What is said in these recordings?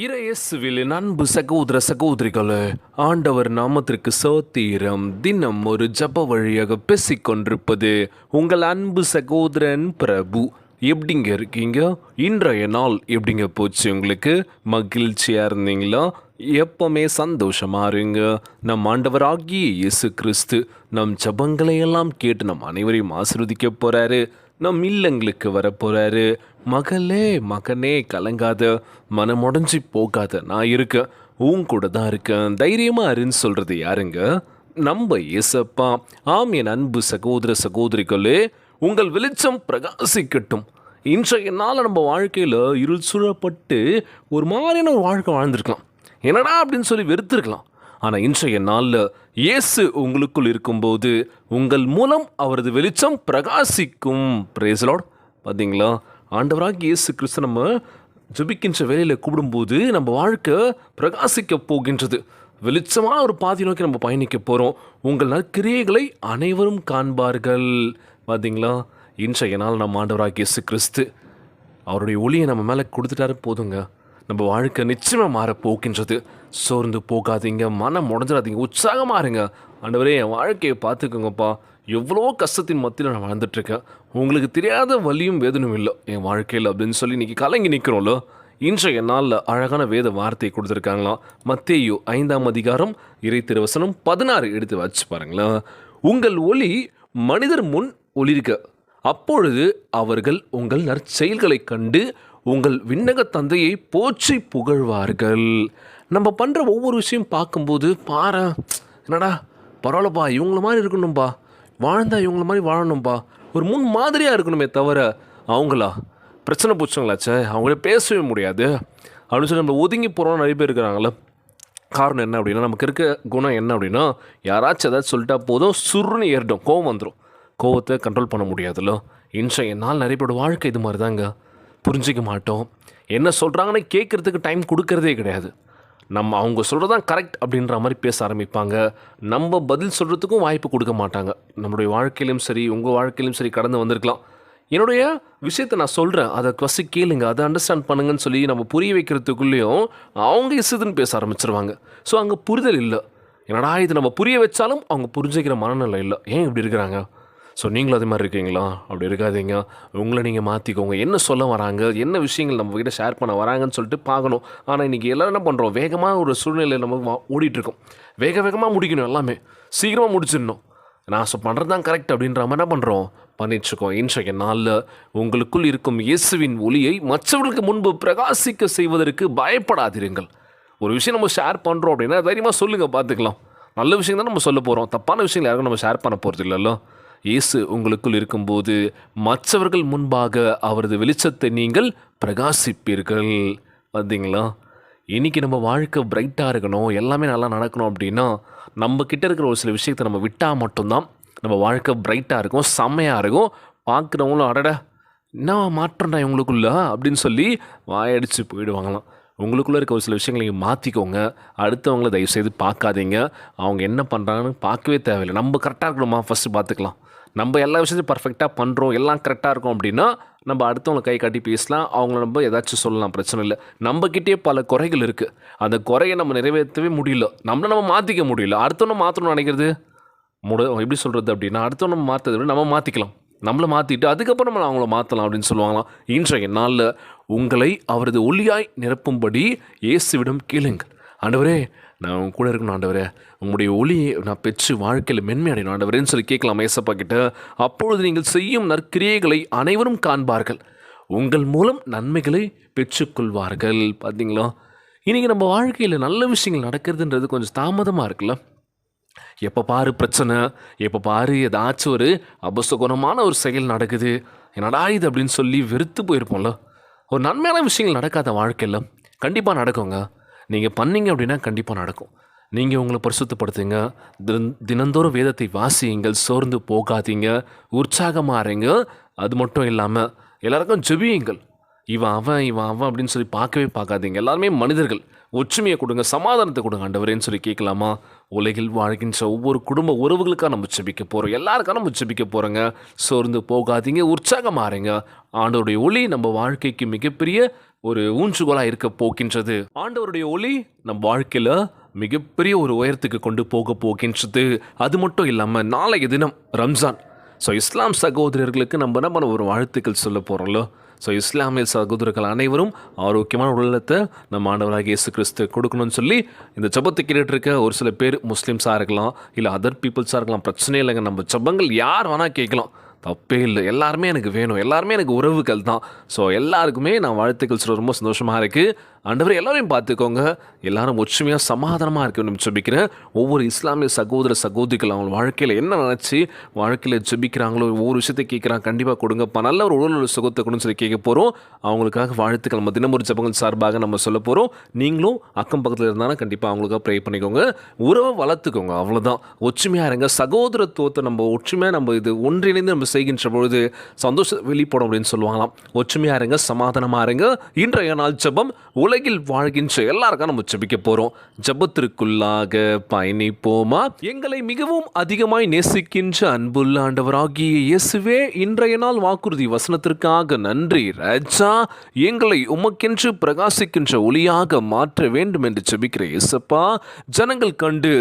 இறையேசுவில் அன்பு சகோதர சகோதரிகளே, ஆண்டவர் நாமத்திற்கு சோத்திரம். தினம் ஒரு ஜப வழியாக பேசிக்கொண்டிருப்பது உங்கள் அன்பு சகோதரன் பிரபு. எப்படிங்க இருக்கீங்க? இன்றைய நாள் எப்படிங்க போச்சு? உங்களுக்கு மகிழ்ச்சியாக இருந்தீங்களா? எப்பவுமே சந்தோஷமா இருங்க. நம் ஆண்டவராகிய இயேசு கிறிஸ்து நம் ஜபங்களை எல்லாம் கேட்டு நம் அனைவரையும் ஆசீர்வதிக்க போறாரு. நம் இல்லங்களுக்கு வரப்போறாரு. மகளே மகனே கலங்காத, மனமுடைஞ்சி போகாத, நான் இருக்கேன், உன் கூட தான் இருக்கேன், தைரியமா இருன்னு சொல்றது யாருங்க? நம்ம ஏசப்பா. ஆம் என் அன்பு சகோதர சகோதரிகளே, உங்கள் வெளிச்சம் பிரகாசிக்கட்டும். இன்றைய நாள் நம்ம வாழ்க்கையில் இருள் சூழப்பட்டு ஒரு மாதிரியான ஒரு வாழ்க்கை வாழ்ந்திருக்கலாம். என்னடா அப்படின்னு சொல்லி வெறுத்திருக்கலாம். ஆனால் இன்றைய நாளில் இயேசு உங்களுக்குள் இருக்கும்போது உங்கள் மூலம் அவரது வெளிச்சம் பிரகாசிக்கும். Praise Lord. பார்த்தீங்களா, ஆண்டவராக இயேசு கிறிஸ்து நம்ம ஜெபிக்கின்ற வேலையில் கூப்பிடும்போது நம்ம வாழ்க்கை பிரகாசிக்க போகின்றது. வெளிச்சமாக ஒரு பாதி நோக்கி நம்ம பயணிக்க போகிறோம். உங்கள் நற்கிரியைகளை அனைவரும் காண்பார்கள். பார்த்தீங்களா, இன்றைய நாள் நம்ம ஆண்டவராக இயேசு கிறிஸ்து அவருடைய ஒளியை நம்ம மேலே கொடுத்துட்டாரு போதுங்க. நம்ம வாழ்க்கை நிச்சயமாக மாற போகின்றது. சோர்ந்து போகாதீங்க, மனம் உடஞ்சிடாதீங்க, உற்சாகமாக இருங்க. ஆண்டவரே, என் வாழ்க்கையை பார்த்துக்கோங்கப்பா, எவ்வளோ கஷ்டத்தின் மத்தியில் நான் வாழ்ந்துட்டுருக்கேன், உங்களுக்கு தெரியாத வலியும் வேதனும் இல்லை என் வாழ்க்கையில் அப்படின்னு சொல்லி இன்றைக்கி கலங்கி நிற்கிறோம்ல. இன்றைய நாளில் அழகான வேத வார்த்தையை கொடுத்துருக்காங்களாம். மத்தேயு 5ஆம் அதிகாரம் இறைத்திருவசனம் 16 எடுத்து வச்சு பாருங்களேன். உங்கள் ஒளி மனிதர் முன் ஒளிர்க, அப்பொழுது அவர்கள் உங்கள் நற்செயல்களை கண்டு உங்கள் விண்ணக தந்தையை போற்றி புகழ்வார்கள். நம்ம பண்ணுற ஒவ்வொரு விஷயம் பார்க்கும்போது பாரு, என்னடா பரவாயில்லப்பா, இவங்கள மாதிரி இருக்கணும்பா, வாழ்ந்தா இவங்கள மாதிரி வாழணும்பா, ஒரு முன் மாதிரியாக இருக்கணுமே தவிர அவங்களா பிரச்சனை பூச்சவங்களாச்சே, அவங்கள பேசவே முடியாது அப்படின்னு சொல்லி நம்ம ஒதுங்கி போகிறோம். நிறைய பேர் இருக்கிறாங்களே. காரணம் என்ன அப்படின்னா, நமக்கு இருக்க குணம் என்ன அப்படின்னா, யாராச்சும் ஏதாச்சும் சொல்லிட்டா போதும் சுருன்னு ஏறிடும், கோவம் வந்துடும். கோவத்தை கண்ட்ரோல் பண்ண முடியாதுல்ல. இன்றைய நாள் நிறைய பேரோட வாழ்க்கை இது மாதிரி தாங்க. புரிஞ்சிக்க மாட்டோம், என்ன சொல்கிறாங்கன்னு கேட்குறதுக்கு டைம் கொடுக்கறதே கிடையாது. நம்ம அவங்க சொல்கிறதான் கரெக்ட் அப்படின்ற மாதிரி பேச ஆரம்பிப்பாங்க. நம்ம பதில் சொல்கிறதுக்கும் வாய்ப்பு கொடுக்க மாட்டாங்க. நம்மளுடைய வாழ்க்கையிலும் சரி, உங்கள் வாழ்க்கையிலும் சரி கடந்து வந்திருக்கலாம். என்னுடைய விஷயத்தை நான் சொல்கிறேன், அதை கொசி கேளுங்க, அதை அண்டர்ஸ்டாண்ட் பண்ணுங்கன்னு சொல்லி நம்ம புரிய வைக்கிறதுக்குள்ளேயும் அவங்க இசுதுன்னு பேச ஆரம்பிச்சிருவாங்க. ஸோ அங்கே புரிதல் இல்லை. என்னடா இது நம்ம புரிய வச்சாலும் அவங்க புரிஞ்சிக்கிற மனநிலை இல்லை. ஏன் இப்படி இருக்கிறாங்க? ஸோ நீங்களும் அதே மாதிரி இருக்கீங்களா? அப்படி இருக்காதீங்க. உங்களை நீங்கள் மாற்றிக்கோங்க. என்ன சொல்ல வராங்க, என்ன விஷயங்கள் நம்மக்கிட்ட ஷேர் பண்ண வராங்கன்னு சொல்லிட்டு பார்க்கணும். ஆனால் இன்றைக்கி எல்லோரும் என்ன பண்ணுறோம், வேகமாக ஒரு சூழ்நிலையில் நம்ம ஓடிட்டுருக்கோம். வேகமாக முடிக்கணும், எல்லாமே சீக்கிரமாக முடிச்சிடணும். நான் பண்ணுறது தான் கரெக்ட் அப்படின்ற மாதிரி என்ன பண்ணுறோம், பண்ணிட்டுருக்கோம். இன்றைய நாளில் உங்களுக்குள் இருக்கும் இயேசுவின் ஒளியை மற்றவர்களுக்கு முன்பு பிரகாசிக்க செய்வதற்கு பயப்படாதிருங்கள். ஒரு விஷயம் நம்ம ஷேர் பண்ணுறோம் அப்படின்னா தைரியமாக சொல்லுங்கள், பார்த்துக்கலாம். நல்ல விஷயம் தான் நம்ம சொல்ல போகிறோம், தப்பான விஷயங்கள் யாருக்கும் நம்ம ஷேர் பண்ண போகிறது இல்லைல்ல. இயேசு உங்களுக்குள் இருக்கும்போது மற்றவர்கள் முன்பாக அவரது வெளிச்சத்தை நீங்கள் பிரகாசிப்பீர்கள். பார்த்தீங்களா, இன்றைக்கி நம்ம வாழ்க்கை பிரைட்டாக இருக்கணும், எல்லாமே நல்லா நடக்கணும் அப்படின்னா நம்ம கிட்ட இருக்கிற ஒரு சில விஷயத்தை நம்ம விட்டால் மட்டும்தான் நம்ம வாழ்க்கை பிரைட்டாக இருக்கும், செம்மையாக இருக்கும். பார்க்குறவங்களும் அடட என்ன மாற்றம்டா இவங்களுக்குள்ள அப்படின்னு சொல்லி வாயடித்து போயிடுவாங்களாம். உங்களுக்குள்ளே இருக்க ஒரு சில விஷயங்களை நீங்கள் மாற்றிக்கோங்க. அடுத்தவங்கள தயவுசெய்து பார்க்காதீங்க. அவங்க என்ன பண்ணுறாங்கன்னு பார்க்கவே தேவையில்லை. நம்ம கரெக்டாக இருக்கணுமா ஃபஸ்ட்டு பார்த்துக்கலாம். நம்ம எல்லா விஷயத்தையும் பர்ஃபெக்டாக பண்ணுறோம், எல்லாம் கரெக்டாக இருக்கும் அப்படின்னா நம்ம அடுத்தவங்களை கை காட்டி பேசலாம், அவங்கள நம்ம ஏதாச்சும் சொல்லலாம், பிரச்சனை இல்லை. நம்மக்கிட்டே பல குறைகள் இருக்குது, அந்த குறையை நம்ம நிறைவேற்றவே முடியல, நம்ம மாற்றிக்க முடியல. அடுத்தவனை மாற்றணும்னு நினைக்கிறது எப்படி சொல்கிறது அப்படின்னா, அடுத்தவனை மாற்றதை விட நம்ம மாற்றிக்கலாம். நம்மளை மாற்றிட்டு அதுக்கப்புறம் நம்ம அவங்கள மாற்றலாம் அப்படின்னு சொல்லுவாங்களாம். இன்றைய நாளில் உங்களை அவரது ஒளியாய் நிரப்பும்படி இயேசுவிடம் கேளுங்கள். ஆண்டவரே, நான் உங்க கூட இருக்கணும் ஆண்டவரே, உங்களுடைய ஒளியை நான் பெற்று வாழ்க்கையில் மென்மையடையணும் ஆண்டவரேன்னு சொல்லி கேட்கலாம் ஏசப்பா கிட்ட. அப்பொழுது நீங்கள் செய்யும் நற்கிரியைகளை அனைவரும் காண்பார்கள், உங்கள் மூலம் நன்மைகளை பெற்றுக்கொள்வார்கள். பார்த்தீங்களா, இன்றைக்கி நம்ம வாழ்க்கையில் நல்ல விஷயங்கள் நடக்கிறதுன்றது கொஞ்சம் தாமதமாக இருக்குல்ல. எப்போ பாரு பிரச்சனை, எப்போ பாரு ஏதாச்சும் ஒரு அபசகுணமான ஒரு செயல் நடக்குது, என்னடா இது அப்படின்னு சொல்லி வெறுத்து போயிருப்போம்ல. ஒரு நன்மையான விஷயங்கள் நடக்காத வாழ்க்கையில் கண்டிப்பாக நடக்குங்க. நீங்கள் பண்ணீங்க அப்படின்னா கண்டிப்பாக நடக்கும். நீங்கள் உங்களை பரிசுத்தப்படுத்துங்க, தினந்தோறும் வேதத்தை வாசியுங்கள், சோர்ந்து போகாதீங்க, உற்சாகமாக இருங்க. அது மட்டும் இல்லாமல் எல்லாருக்கும் ஜெபியுங்கள். இவன் அவன் அப்படின்னு சொல்லி பார்க்கவே பார்க்காதீங்க. எல்லாருமே மனிதர்கள். ஒற்றுமையை கொடுங்க, சமாதானத்தை கொடுங்க ஆண்டவரேன்னு சொல்லி கேட்கலாமா? உலகில் வாழ்கின்ற ஒவ்வொரு குடும்ப உறவுகளுக்காக நம்ம ஜெபிக்க போகிறோம், எல்லாருக்காக நம்ம ஜெபிக்க போகிறோங்க. சோர்ந்து போகாதீங்க, உற்சாகமாக இருங்க. ஆண்டவருடைய ஒளி நம்ம வாழ்க்கைக்கு மிகப்பெரிய ஒரு ஊன்றுகோலாக இருக்க போகின்றது. ஆண்டவருடைய ஒளி நம் வாழ்க்கையில் மிகப்பெரிய ஒரு உயரத்துக்கு கொண்டு போக போகின்றது. அது மட்டும் இல்லாமல் நாளைய தினம் ரம்ஜான். ஸோ இஸ்லாம் சகோதரர்களுக்கு நம்ம என்ன பண்ண ஒரு வாழ்த்துக்கள் சொல்ல போகிறோம்ல. ஸோ இஸ்லாமிய சகோதரர்கள் அனைவரும் ஆரோக்கியமான உடலத்தை நம்ம ஆண்டவராக இயேசு கிறிஸ்து கொடுக்கணும்னு சொல்லி இந்த ஜபத்தை கேட்டுட்டு இருக்க ஒரு சில பேர் முஸ்லீம்ஸாக இருக்கலாம், இல்லை அதர் பீப்புள்ஸாக இருக்கலாம், பிரச்சனை இல்லைங்க. நம்ம ஜபங்கள் யார் வேணால் கேட்கலாம், தப்பே இல்லை. எல்லாருமே எனக்கு வேணும், எல்லாருமே எனக்கு உறவுகள் தான். ஸோ எல்லாருக்குமே நான் வாழ்த்துக்கள் சொல்ல ரொம்ப சந்தோஷமாக இருக்குது. ஆண்டவரே எல்லாரையும் பார்த்துக்கோங்க, எல்லாரும் ஒற்றுமையாக சமாதானமாக இருக்கணும்னு ஜெபிக்கிறேன். ஒவ்வொரு இஸ்லாமிய சகோதர சகோதரிகள் அவங்க வாழ்க்கையில் என்ன நினச்சி வாழ்க்கையில் ஜெபிக்கிறாங்களோ, ஒவ்வொரு விஷயத்தை கேட்குறாங்க, கண்டிப்பாக கொடுங்கப்பா, நல்ல ஒரு உடல் சுகத்தை கொடுன்னு சொல்லி கேட்க போகிறோம். அவங்களுக்காக வாழ்த்துக்கள் நம்ம தினமொரு ஜபங்கள் சார்பாக நம்ம சொல்ல போகிறோம். நீங்களும் அக்கம் பக்கத்தில் இருந்தாலும் கண்டிப்பாக அவங்களுக்காக ப்ரே பண்ணிக்கோங்க. உறவை வளர்த்துக்கோங்க, அவ்வளோதான். ஒற்றுமையாக இருங்க. சகோதரத்துவத்தை நம்ம ஒற்றுமையாக நம்ம இது ஒன்றிணைந்து நம்ம செய்கின்ற பொழுது சந்தோஷம் வெளிப்படும் அப்படின்னு சொல்லுவாங்களாம். ஒற்றுமையாக இருங்க, சமாதானமாக இருங்க. இன்றைய நாள் ஜபம் உலகில் வாழ்கின்ற எல்லாருக்கும் நம்ம ஜெபிக்க போறோம். ஜபத்திற்குள்ளாக பயணிப்போமா? எங்களை மிகவும் அதிகமாய் நேசிக்கின்ற அன்புள்ள ஆண்டவராகிய இயேசுவே, இன்றைய நாள் வாக்குறுதி வசனத்திற்காக நன்றி ராஜா. எங்களை உமக்கென்று பிரகாசிக்கின்ற ஒளியாக மாற்ற வேண்டும் என்று ஜெபிக்கிற இயேசப்பா, ஜனங்கள் கண்டு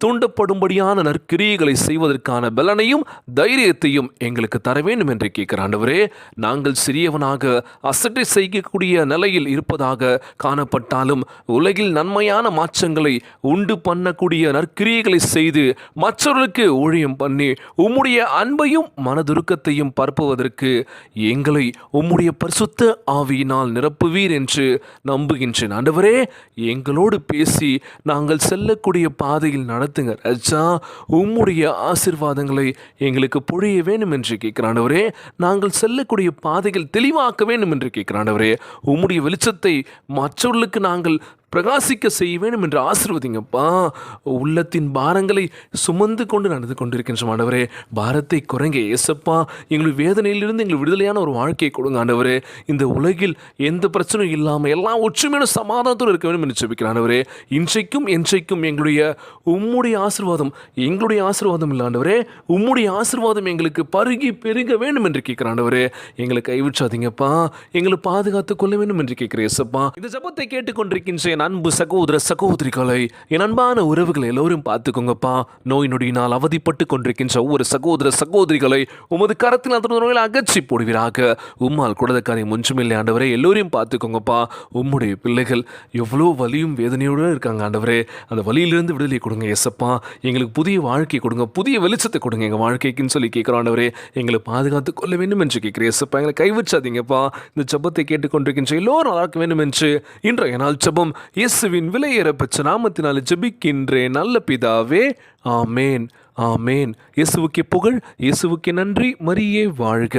தூண்டப்படும்படியான நற்கிரியைகளை செய்வதற்கான பலனையும் தைரியத்தையும் எங்களுக்கு தர வேண்டும் என்று கேட்கிற ஆண்டவரே, நாங்கள் சிறியவனாக அசட்டை செய்யக்கூடிய நிலையில் இருப்பதாக காணப்பட்டாலும் உலகில் நன்மையான மாற்றங்களை உண்டு பண்ணக்கூடிய நற்கிரியைகளை செய்து மற்றவர்களுக்கு ஊழியம் பண்ணி உம்முடைய அன்பையும் மனதுருக்கத்தையும் பரப்புவதற்கு எங்களை உம்முடைய பரிசுத்த ஆவியினால் நிரப்புவீர் என்று நம்புகின்றேன். ஆண்டவரே, எங்களோடு பேசி நாங்கள் செல்லக்கூடிய பாதையில் நடத்துங்க ராஜா. உம்முடைய ஆசீர்வாதங்களை எங்களுக்கு பொழிய வேண்டும் என்று கேட்கிறாண்டவரே. நாங்கள் செல்லக்கூடிய பாதைகள் தெளிவாக்க வேண்டும் என்று கேட்கிறாண்டவரே. உம்முடைய வெளிச்சத்தை மற்றவர்களுக்கு நாங்கள் பிரகாசிக்க செய்ய வேண்டும் என்று ஆசீர்வதிங்கப்பா. உள்ளத்தின் பாரங்களை சுமந்து கொண்டு நடந்து கொண்டிருக்கின்ற ஆண்டவரே, பாரத்தை குறைங்க ஏசப்பா. எங்கள் வேதனையிலிருந்து எங்கள் விடுதலையான ஒரு வாழ்க்கையை கொடுங்க ஆண்டவரே. இந்த உலகில் எந்த பிரச்சனையும் இல்லாமல் எல்லாம் ஒற்றுமையான சமாதானத்தோடு இருக்க வேண்டும் என்று ஜெபிக்கிறேன் ஆண்டவரே. இன்றைக்கும் என்றைக்கும் எங்களுடைய உம்முடைய ஆசீர்வாதம் எங்களுடைய ஆசீர்வாதம் இல்லை ஆண்டவரே, உம்முடைய ஆசீர்வாதம் எங்களுக்கு பருகி பெருக வேண்டும் என்று கேட்கிற ஆண்டவரே. எங்களை கைவிற்றாதீங்கப்பா, எங்களை பாதுகாத்துக் கொள்ள வேண்டும் என்று கேட்கிறேன் ஏசப்பா. இந்த ஜெபத்தை கேட்டுக்கொண்டிருக்கின்ற அன்பு சகோதர சகோதரிகளை, என் அன்பான உறவுகளை எல்லோரும் பார்த்துக்கோங்கப்பா. நோய் நொடியினால் அவதிப்பட்டு கொண்டிருக்கின்ற ஒவ்வொரு சகோதர சகோதரிகளை உமது கரத்தில் அந்த நோயில் அகற்றி போடுவீராக. உம்மால் கூடதக்காரை முன்றுமில்லை ஆண்டவரே. எல்லோரையும் பார்த்துக்கோங்கப்பா. உம்முடைய பிள்ளைகள் எவ்வளோ வலியும் வேதனையோடு இருக்காங்க ஆண்டவரே. அந்த வலியிலிருந்து விடுதலை கொடுங்க ஏசப்பா. எங்களுக்கு புதிய வாழ்க்கை கொடுங்க, புதிய வெளிச்சத்தை கொடுங்க எங்கள் வாழ்க்கைக்குன்னு சொல்லி கேட்குறோம் ஆண்டவரே. எங்களை பாதுகாத்து கொள்ள வேண்டும் என்று கேட்கிறேன் ஏசப்பா. எங்களை கைவிற்றாதீங்கப்பா. இந்த ஜெபத்தை கேட்டுக்கொண்டிருக்கின்ற எல்லோரும் நல்லா இருக்க வேண்டும் என்று இன்றைய நாள் ஜெபம் இயேசுவின் விலையேற பெற்ற நாமத்தினால் ஜெபிக்கின்றேன் நல்ல பிதாவே, ஆமேன் ஆமேன். இயேசுவுக்கே புகழ், இயேசுவுக்கே நன்றி. மரியே வாழ்க.